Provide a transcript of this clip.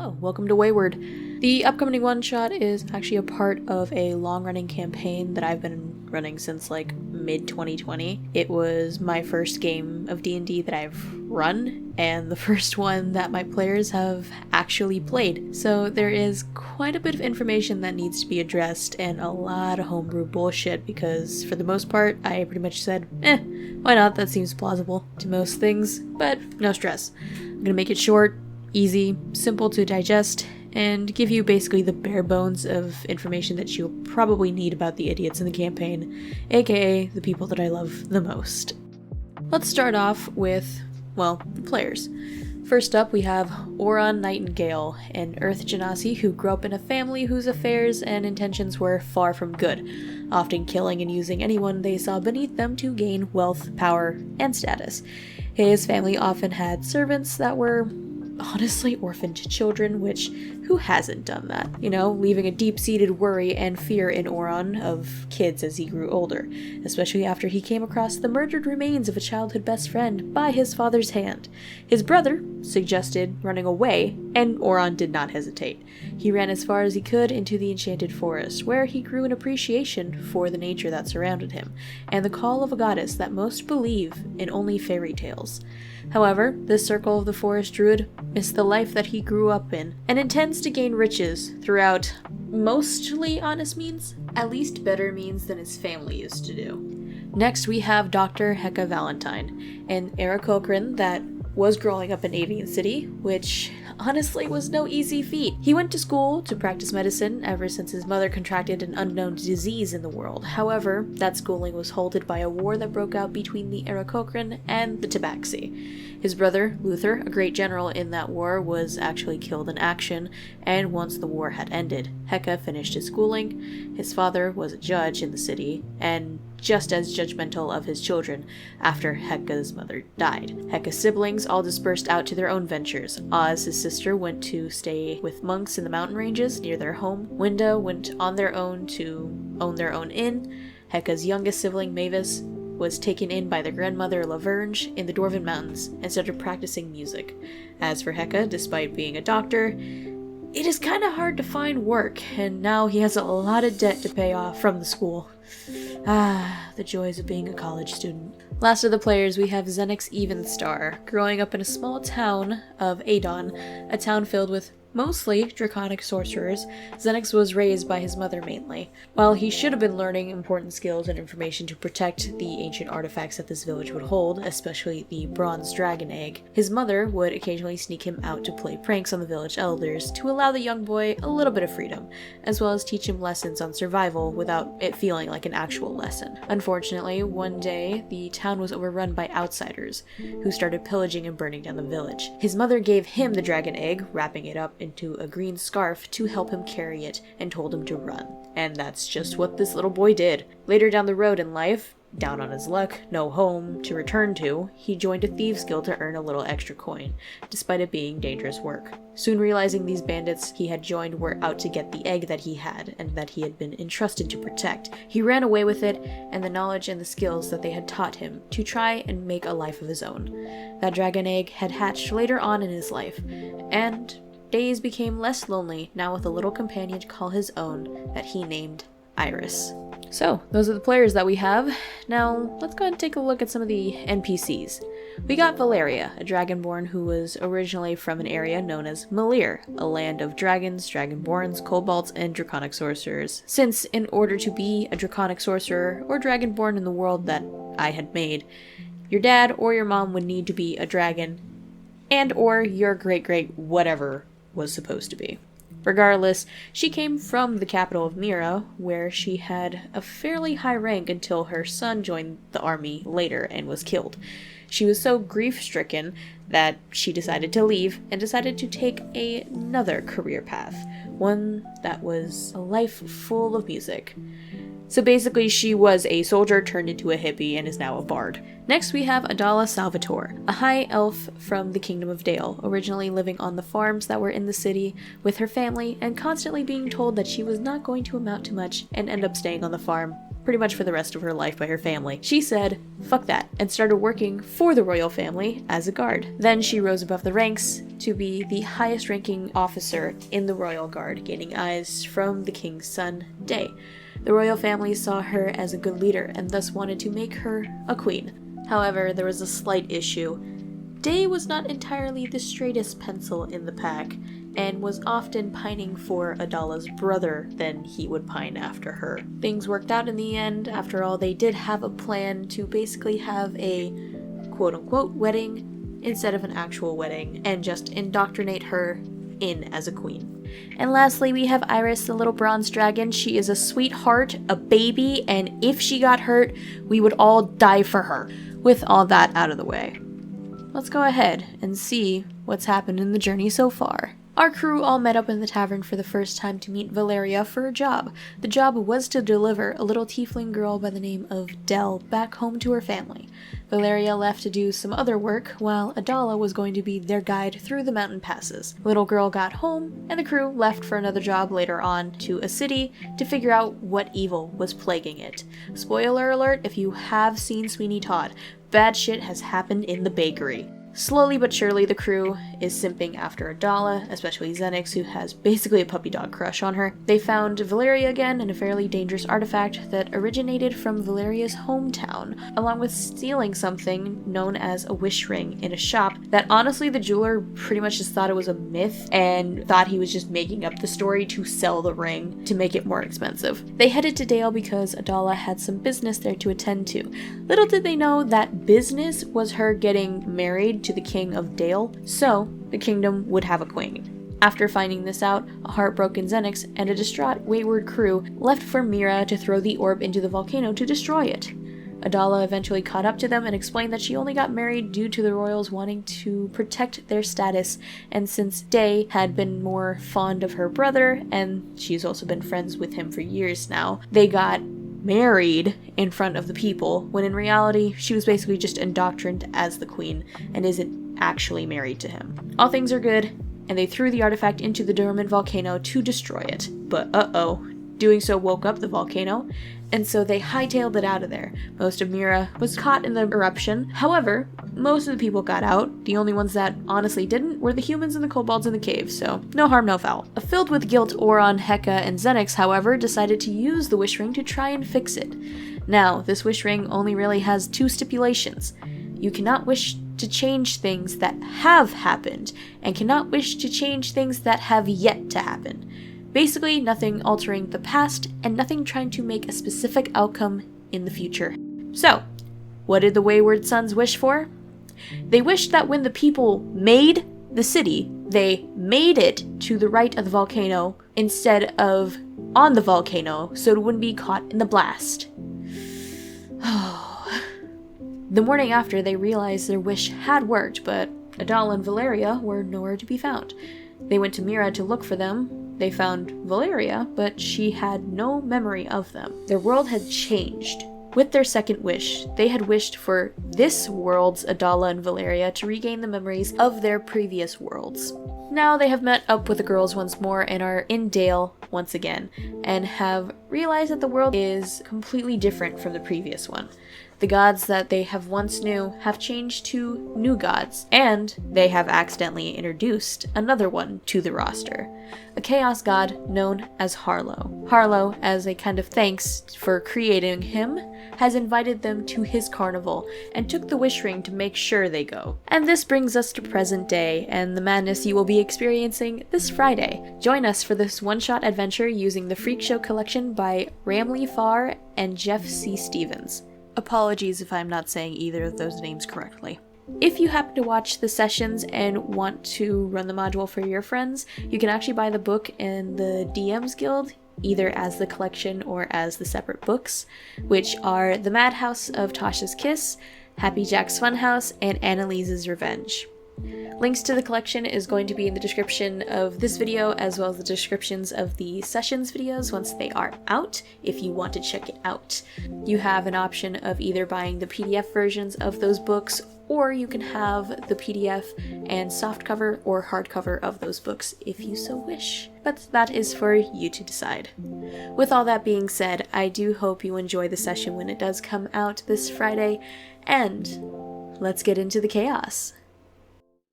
Hello, welcome to Wayward. The upcoming one-shot is actually a part of a long-running campaign that I've been running since like mid-2020. It was my first game of D&D that I've run, and the first one that my players have actually played. So there is quite a bit of information that needs to be addressed and a lot of homebrew bullshit because for the most part, I pretty much said, why not? That seems plausible to most things, but no stress. I'm gonna make it short, easy, simple to digest, and give you basically the bare bones of information that you'll probably need about the idiots in the campaign, aka the people that I love the most. Let's start off with, well, the players. First up, we have Oron Nightingale, an Earth Genasi who grew up in a family whose affairs and intentions were far from good, often killing and using anyone they saw beneath them to gain wealth, power, and status. His family often had servants that were honestly orphaned children, which who hasn't done that? You know, leaving a deep-seated worry and fear in Oron of kids as he grew older, especially after he came across the murdered remains of a childhood best friend by his father's hand. His brother suggested running away, and Oron did not hesitate. He ran as far as he could into the enchanted forest, where he grew an appreciation for the nature that surrounded him, and the call of a goddess that most believe in only fairy tales. However, this circle of the forest druid missed the life that he grew up in, and intends to gain riches throughout mostly honest means, at least better means than his family used to do. Next, we have Dr. Hecka Valentine, an Aarakocran that was growing up in Avian City, which honestly was no easy feat. He went to school to practice medicine ever since his mother contracted an unknown disease in the world. However, that schooling was halted by a war that broke out between the Aarakocran and the Tabaxi. His brother, Luther, a great general in that war, was actually killed in action, and once the war had ended, Hecka finished his schooling. His father was a judge in the city, and just as judgmental of his children after Hecka's mother died. Hecka's siblings all dispersed out to their own ventures. Oz, his sister, went to stay with monks in the mountain ranges near their home. Winda went on their own to own their own inn. Hecka's youngest sibling, Mavis, was taken in by their grandmother Laverge in the Dwarven Mountains and started practicing music. As for Hecka, despite being a doctor, it is kind of hard to find work, and now he has a lot of debt to pay off from the school. The joys of being a college student. Last of the players, we have Xenix Evenstar, growing up in a small town of Adon, a town filled with mostly draconic sorcerers. Xenix was raised by his mother mainly. While he should have been learning important skills and information to protect the ancient artifacts that this village would hold, especially the bronze dragon egg, his mother would occasionally sneak him out to play pranks on the village elders to allow the young boy a little bit of freedom, as well as teach him lessons on survival without it feeling like an actual lesson. Unfortunately, one day, the town was overrun by outsiders, who started pillaging and burning down the village. His mother gave him the dragon egg, wrapping it up into a green scarf to help him carry it, and told him to run. And that's just what this little boy did. Later down the road in life, down on his luck, no home to return to, he joined a thieves guild to earn a little extra coin, despite it being dangerous work. Soon realizing these bandits he had joined were out to get the egg that he had, and that he had been entrusted to protect, he ran away with it and the knowledge and the skills that they had taught him to try and make a life of his own. That dragon egg had hatched later on in his life, and days became less lonely, now with a little companion to call his own that he named Iris. So, those are the players that we have. Now, let's go ahead and take a look at some of the NPCs. We got Valeria, a dragonborn who was originally from an area known as Malir, a land of dragons, dragonborns, kobolds, and draconic sorcerers. Since, in order to be a draconic sorcerer or dragonborn in the world that I had made, your dad or your mom would need to be a dragon, and or your great-great whatever was supposed to be. Regardless, she came from the capital of Mira, where she had a fairly high rank until her son joined the army later and was killed. She was so grief-stricken that she decided to leave and decided to take another career path, one that was a life full of music. So basically, she was a soldier turned into a hippie and is now a bard. Next, we have Adala Salvatore, a high elf from the Kingdom of Dale, originally living on the farms that were in the city with her family and constantly being told that she was not going to amount to much and end up staying on the farm pretty much for the rest of her life by her family. She said, fuck that, and started working for the royal family as a guard. Then she rose above the ranks to be the highest ranking officer in the royal guard, gaining eyes from the king's son, Day. The royal family saw her as a good leader and thus wanted to make her a queen. However, there was a slight issue. Day was not entirely the straightest pencil in the pack, and was often pining for Adala's brother than he would pine after her. Things worked out in the end. After all, they did have a plan to basically have a quote-unquote wedding instead of an actual wedding, and just indoctrinate her in as a queen. And lastly, we have Iris, the little bronze dragon. She is a sweetheart, a baby, and if she got hurt, we would all die for her. With all that out of the way, let's go ahead and see what's happened in the journey so far. Our crew all met up in the tavern for the first time to meet Valeria for a job. The job was to deliver a little tiefling girl by the name of Dell back home to her family. Valeria left to do some other work, while Adala was going to be their guide through the mountain passes. The little girl got home, and the crew left for another job later on to a city to figure out what evil was plaguing it. Spoiler alert, if you have seen Sweeney Todd, bad shit has happened in the bakery. Slowly but surely, the crew is simping after Adala, especially Xenix, who has basically a puppy dog crush on her. They found Valeria again and a fairly dangerous artifact that originated from Valeria's hometown, along with stealing something known as a wish ring in a shop that honestly the jeweler pretty much just thought it was a myth and thought he was just making up the story to sell the ring to make it more expensive. They headed to Dale because Adala had some business there to attend to. Little did they know that business was her getting married to the king of Dale, so the kingdom would have a queen. After finding this out, a heartbroken Xenix and a distraught Wayward crew left for Mira to throw the orb into the volcano to destroy it. Adala eventually caught up to them and explained that she only got married due to the royals wanting to protect their status, and since Day had been more fond of her brother, and she's also been friends with him for years now, they got married in front of the people, when in reality she was basically just indoctrined as the queen and isn't actually married to him. All things are good, and they threw the artifact into the dormant volcano to destroy it. But doing so woke up the volcano, and so they hightailed it out of there. Most of Mira was caught in the eruption. However, most of the people got out. The only ones that honestly didn't were the humans and the kobolds in the cave, so no harm, no foul. Filled with guilt, Oron, Heka, and Xenix, however, decided to use the wish ring to try and fix it. Now, this wish ring only really has two stipulations. You cannot wish to change things that have happened, and cannot wish to change things that have yet to happen. Basically, nothing altering the past, and nothing trying to make a specific outcome in the future. So, what did the Wayward Sons wish for? They wished that when the people made the city, they made it to the right of the volcano instead of on the volcano, so it wouldn't be caught in the blast. The morning after, they realized their wish had worked, but Adala and Valeria were nowhere to be found. They went to Mira to look for them. They found Valeria, but she had no memory of them. Their world had changed. With their second wish, they had wished for this world's Adala and Valeria to regain the memories of their previous worlds. Now they have met up with the girls once more and are in Dale once again, and have realized that the world is completely different from the previous one. The gods that they have once knew have changed to new gods, and they have accidentally introduced another one to the roster, a chaos god known as Harlow. Harlow, as a kind of thanks for creating him, has invited them to his carnival and took the wish ring to make sure they go. And this brings us to present day and the madness you will be experiencing this Friday. Join us for this one-shot adventure using the Freak Show collection by Ramley Farr and Jeff C. Stevens. Apologies if I'm not saying either of those names correctly. If you happen to watch the sessions and want to run the module for your friends, you can actually buy the book in the DMs Guild, either as the collection or as the separate books, which are The Madhouse of Tasha's Kiss, Happy Jack's Funhouse, and Annalise's Revenge. Links to the collection is going to be in the description of this video, as well as the descriptions of the sessions videos once they are out, if you want to check it out. You have an option of either buying the PDF versions of those books or you can have the PDF and softcover or hardcover of those books if you so wish. But that is for you to decide. With all that being said, I do hope you enjoy the session when it does come out this Friday, and let's get into the chaos.